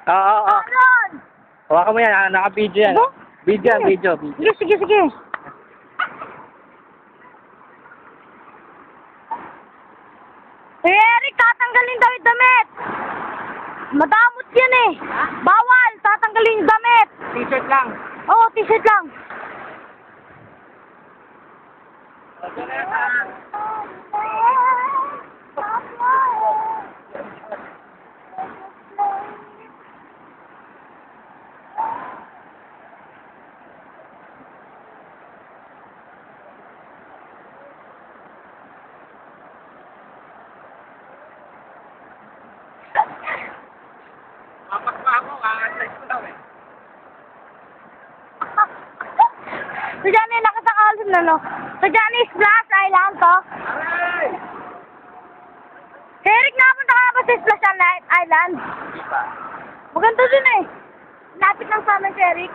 Oo, oo. Aaron! Hawakan mo yan, naka-video yan. Ano? Video yan, video. Sige, sige, sige. Eric, tatanggalin daw yung damit. Madamot yan eh. Bawal, tatanggalin yung damit. T-shirt lang. Oo, t-shirt lang. Papas pa ako, kakasay ko daw eh. Sa Johnny, nakasakalan na no? Sa Johnny's Splash Island to? Aray! Eric, napunta ka na ba sa Splash Island? Di pa. Maganda dun eh. Lapit lang sa amin si Eric.